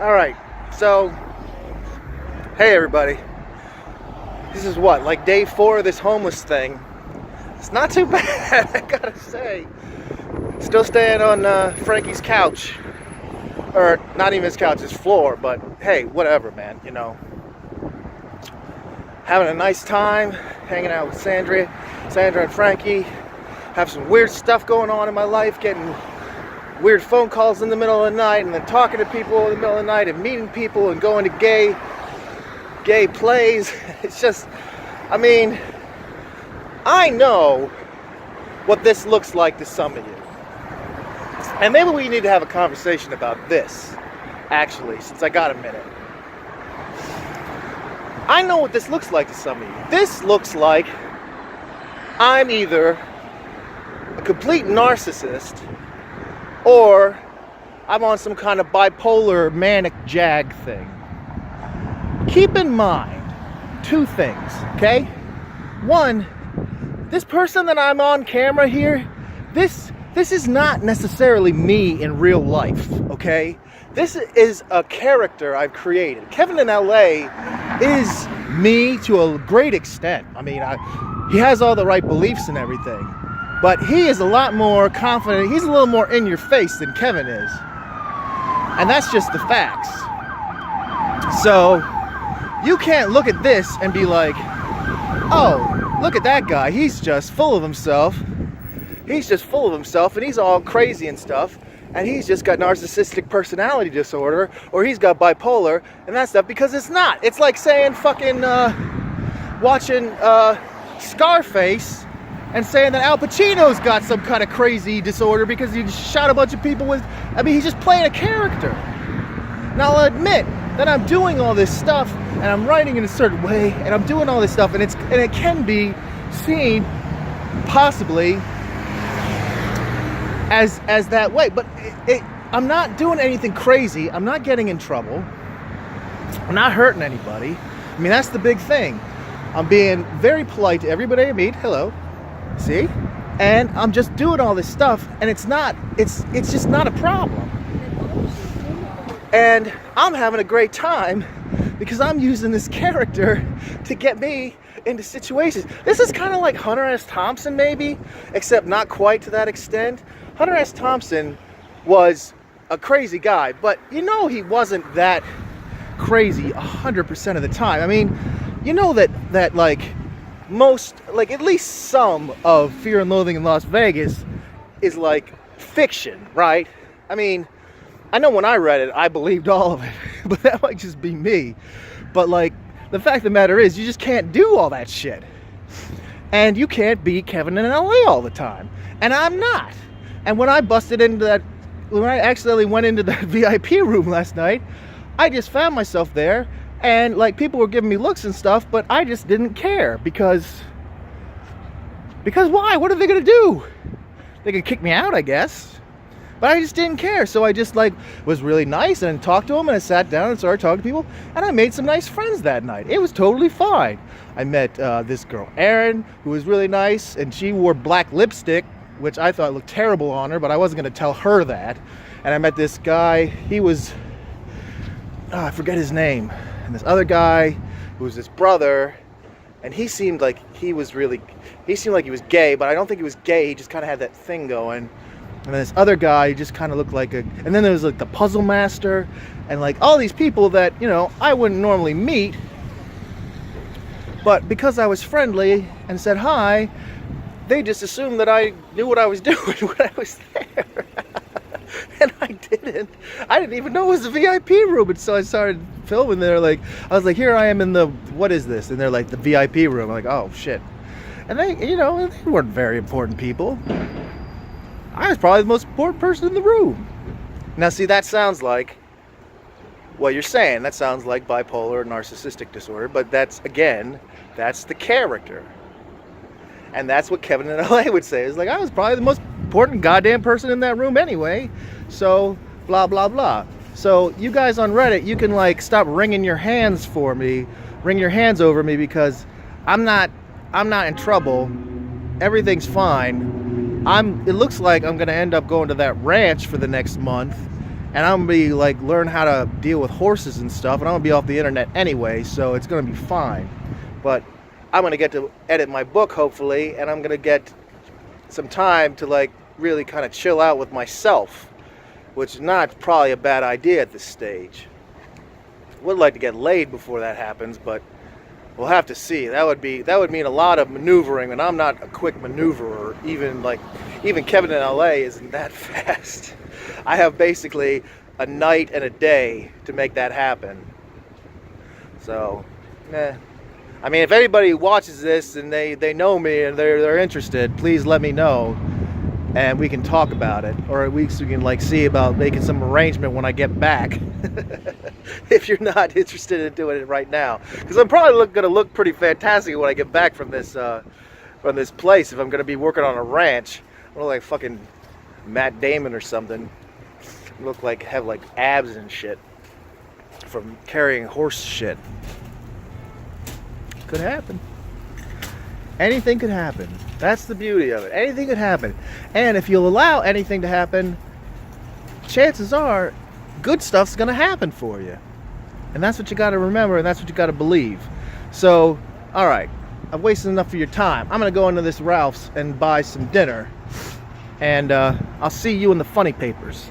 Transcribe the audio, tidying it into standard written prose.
All right, so hey everybody, this is what, like day 4 of this homeless thing. It's not too bad, I gotta say. Still staying on Frankie's couch, or not even his couch, his floor, but hey, whatever, man, you know. Having a nice time, hanging out with Sandra and Frankie. Have some weird stuff going on in my life, getting weird phone calls in the middle of the night, and then talking to people in the middle of the night, and meeting people, and going to gay plays. It's just, I mean, I know what this looks like to some of you. And maybe we need to have a conversation about this, actually, since I got a minute. I know what this looks like to some of you. This looks like I'm either a complete narcissist or I'm on some kind of bipolar manic jag thing. Keep in mind 2 things, okay? 1, this person that I'm on camera here, this is not necessarily me in real life, okay? This is a character I've created. Kevin in LA is me to a great extent. I mean, he has all the right beliefs and everything. But he is a lot more confident. He's a little more in your face than Kevin is. And that's just the facts. So, you can't look at this and be like, oh, look at that guy. He's just full of himself. He's just full of himself and he's all crazy and stuff. And he's just got narcissistic personality disorder. Or he's got bipolar and that stuff. Because it's not. It's like saying fucking, watching Scarface and saying that Al Pacino's got some kind of crazy disorder because he shot a bunch of people with, I mean, he's just playing a character. Now I'll admit that I'm doing all this stuff and I'm writing in a certain way and I'm doing all this stuff and it can be seen possibly as that way, but I'm not doing anything crazy. I'm not getting in trouble. I'm not hurting anybody. I mean, that's the big thing. I'm being very polite to everybody I meet. Hello. See? And I'm just doing all this stuff and it's just not a problem. And I'm having a great time because I'm using this character to get me into situations. This is kind of like Hunter S. Thompson maybe, except not quite to that extent. Hunter S. Thompson was a crazy guy, but you know he wasn't that crazy 100% of the time. I mean, you know that like most, like at least some of Fear and Loathing in Las Vegas is like fiction, right? I mean, I know when I read it, I believed all of it, but that might just be me. But like, the fact of the matter is, you just can't do all that shit. And you can't be Kevin in LA all the time. And I'm not. And when I accidentally went into that VIP room last night, I just found myself there. And like people were giving me looks and stuff, but I just didn't care because why? What are they gonna do? They could kick me out, I guess. But I just didn't care. So I just like was really nice and talked to them and I sat down and started talking to people and I made some nice friends that night. It was totally fine. I met this girl, Erin, who was really nice and she wore black lipstick, which I thought looked terrible on her, but I wasn't gonna tell her that. And I met this guy, he was, I forget his name. And this other guy who was his brother, and he seemed like he was gay, but I don't think he was gay, he just kind of had that thing going. And then this other guy just kind of looked like and then there was like the puzzle master, and like all these people that, you know, I wouldn't normally meet, but because I was friendly and said hi, they just assumed that I knew what I was doing when I was there. And I didn't even know it was a VIP room. And so I started filming there. Like, I was like, here I am in what is this? And they're like, the VIP room. I'm like, oh shit. And they, you know, they weren't very important people. I was probably the most important person in the room. Now see, that sounds like what you're saying. That sounds like bipolar or narcissistic disorder. But that's the character. And that's what Kevin in LA would say. It's like, I was probably the most important goddamn person in that room anyway. So, blah, blah, blah. So, you guys on Reddit, you can like stop wringing your hands over me because I'm not in trouble. Everything's fine. It looks like I'm gonna end up going to that ranch for the next month and I'm gonna be like learn how to deal with horses and stuff, and I'm gonna be off the internet anyway, so it's gonna be fine. But I'm gonna get to edit my book hopefully, and I'm gonna get some time to like really kind of chill out with myself, which is not probably a bad idea at this stage. Would like to get laid before that happens, but we'll have to see. That would mean a lot of maneuvering, and I'm not a quick maneuverer. Even Kevin in LA isn't that fast. I have basically a night and a day to make that happen. So, I mean, if anybody watches this and they know me and they're interested, please let me know, and we can talk about it, or at least we can like see about making some arrangement when I get back. If you're not interested in doing it right now, because I'm probably gonna look pretty fantastic when I get back from this place. If I'm gonna be working on a ranch, I look like fucking Matt Damon or something. Look like have like abs and shit from carrying horse shit. Could happen. Anything could happen. That's the beauty of it. Anything could happen. And if you'll allow anything to happen, chances are good stuff's gonna happen for you. And that's what you gotta remember, and that's what you gotta believe. So, alright, I've wasted enough of your time. I'm gonna go into this Ralph's and buy some dinner. And I'll see you in the funny papers.